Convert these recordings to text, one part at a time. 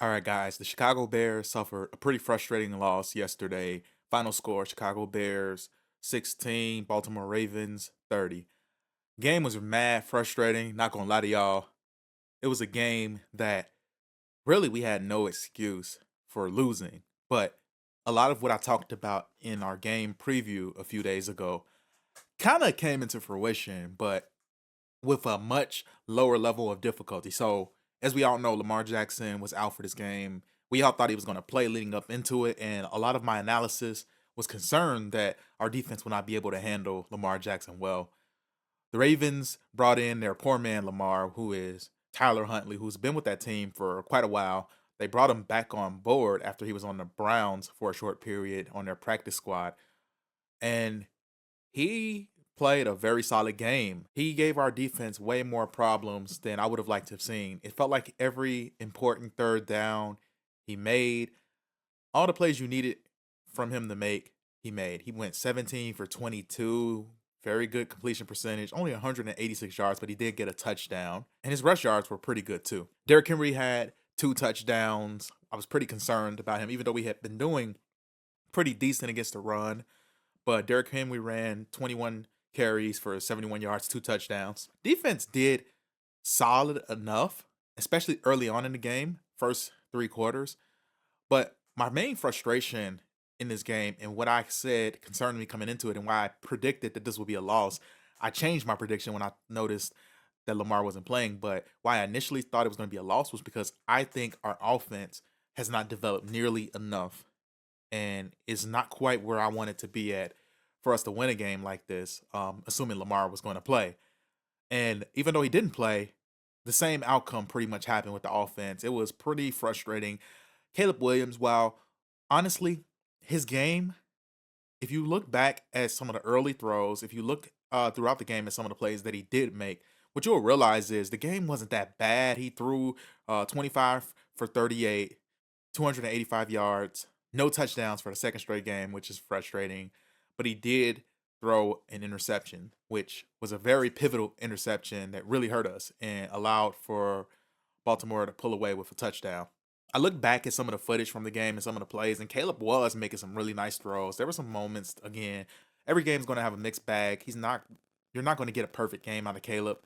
All right, guys. The Chicago Bears suffered a pretty frustrating loss yesterday. Final score: Chicago Bears 16, Baltimore Ravens 30. Game was mad frustrating. Not gonna lie to y'all. It was a game that really we had no excuse for losing. But a lot of what I talked about in our game preview a few days ago kind of came into fruition, but with a much lower level of difficulty. So, as we all know, Lamar Jackson was out for this game. We all thought he was going to play leading up into it, and a lot of my analysis was concerned that our defense would not be able to handle Lamar Jackson well. The Ravens brought in their poor man Lamar, who is Tyler Huntley, who's been with that team for quite a while. They brought him back on board after he was on the Browns for a short period on their practice squad, and he played a very solid game. He gave our defense way more problems than I would have liked to have seen. It felt like every important third down he made, all the plays you needed from him to make, he made. He went 17 for 22, very good completion percentage, only 186 yards, but he did get a touchdown. And his rush yards were pretty good too. Derrick Henry had two touchdowns. I was pretty concerned about him, even though we had been doing pretty decent against the run. But Derrick Henry ran 21 carries for 71 yards, two touchdowns. Defense did solid enough, especially early on in the game, first three quarters. But my main frustration in this game and what I said concerned me coming into it and why I predicted that this would be a loss, I changed my prediction when I noticed that Lamar wasn't playing. But why I initially thought it was going to be a loss was because I think our offense has not developed nearly enough and is not quite where I want it to be at for us to win a game like this, assuming Lamar was going to play. And even though he didn't play, the same outcome pretty much happened with the offense. It was pretty frustrating. Caleb Williams, while honestly, his game, if you look back at some of the early throws, if you look throughout the game at some of the plays that he did make, what you'll realize is the game wasn't that bad. He threw 25 for 38, 285 yards, no touchdowns for the second straight game, which is frustrating. But he did throw an interception, which was a very pivotal interception that really hurt us and allowed for Baltimore to pull away with a touchdown. I look back at some of the footage from the game and some of the plays, and Caleb was making some really nice throws. There were some moments, again, every game's going to have a mixed bag. You're not going to get a perfect game out of Caleb,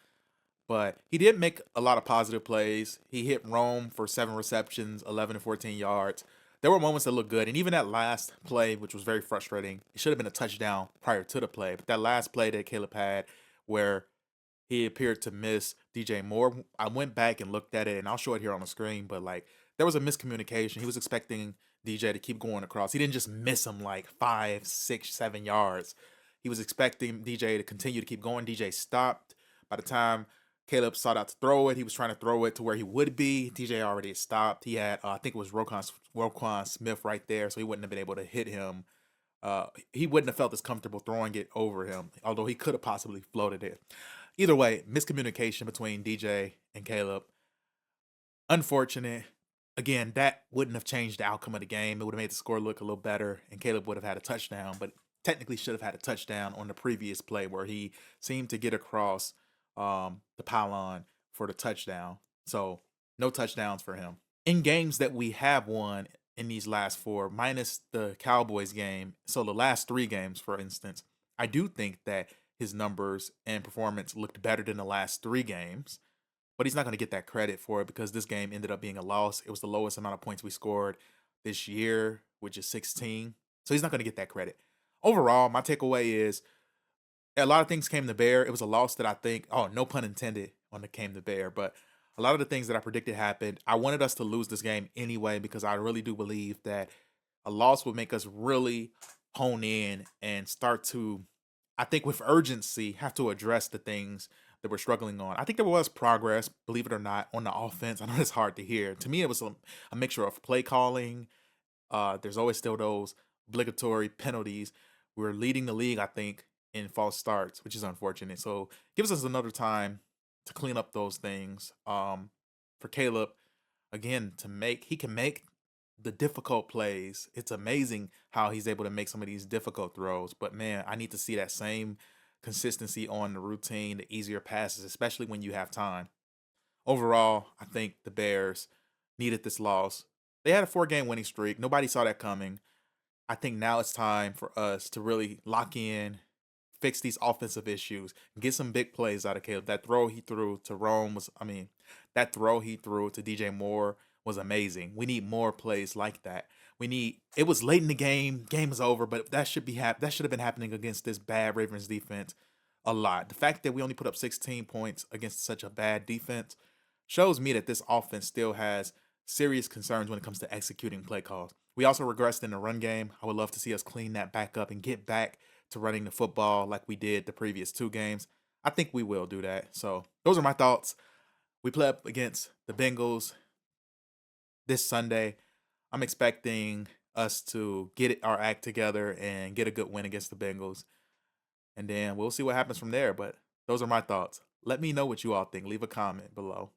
but he did make a lot of positive plays. He hit Rome for 7 receptions, 11 and 14 yards. There were moments that looked good, and even that last play, which was very frustrating, it should have been a touchdown prior to the play. But that last play that Caleb had, where he appeared to miss DJ Moore, I went back and looked at it, and I'll show it here on the screen. But like, there was a miscommunication. He was expecting DJ to keep going across. He didn't just miss him like 5, 6, 7 yards. He was expecting DJ to continue to keep going. DJ stopped. By the time Caleb sought out to throw it, he was trying to throw it to where he would be. DJ already had stopped. He had, I think it was Roquan Smith right there, so he wouldn't have been able to hit him. He wouldn't have felt as comfortable throwing it over him, although he could have possibly floated it. Either way, miscommunication between DJ and Caleb. Unfortunate. Again, that wouldn't have changed the outcome of the game. It would have made the score look a little better, and Caleb would have had a touchdown, but technically should have had a touchdown on the previous play where he seemed to get across the pylon for the touchdown. So, no touchdowns for him. In games that we have won in these last four, minus the Cowboys game, so the last three games, for instance, I do think that his numbers and performance looked better than the last three games, but he's not going to get that credit for it because this game ended up being a loss. It was the lowest amount of points we scored this year, which is 16. So he's not going to get that credit. Overall, my takeaway is a lot of things came to bear. It was a loss that I think, oh, no pun intended on the came to bear, but a lot of the things that I predicted happened. I wanted us to lose this game anyway because I really do believe that a loss would make us really hone in and start to, I think, with urgency, have to address the things that we're struggling on. I think there was progress, believe it or not, on the offense. I know it's hard to hear. To me, it was a mixture of play calling. There's always still those obligatory penalties. We're leading the league, I think, in false starts, which is unfortunate. So gives us another time to clean up those things. For Caleb, again, he can make the difficult plays. It's amazing how he's able to make some of these difficult throws. But man, I need to see that same consistency on the routine, the easier passes, especially when you have time. Overall, I think the Bears needed this loss. They had a 4-game winning streak. Nobody saw that coming. I think now it's time for us to really lock in, fix these offensive issues, get some big plays out of Caleb. That throw he threw to Rome was, I mean, that throw he threw to DJ Moore was amazing. We need more plays like that. It was late in the game, game is over, but that should have been happening against this bad Ravens defense a lot. The fact that we only put up 16 points against such a bad defense shows me that this offense still has serious concerns when it comes to executing play calls. We also regressed in the run game. I would love to see us clean that back up and get back to running the football like we did the previous 2 games. I think we will do that. So those are my thoughts. We play up against the Bengals this Sunday. I'm expecting us to our act together and get a good win against the Bengals. And then we'll see what happens from there. But those are my thoughts. Let me know what you all think. Leave a comment below.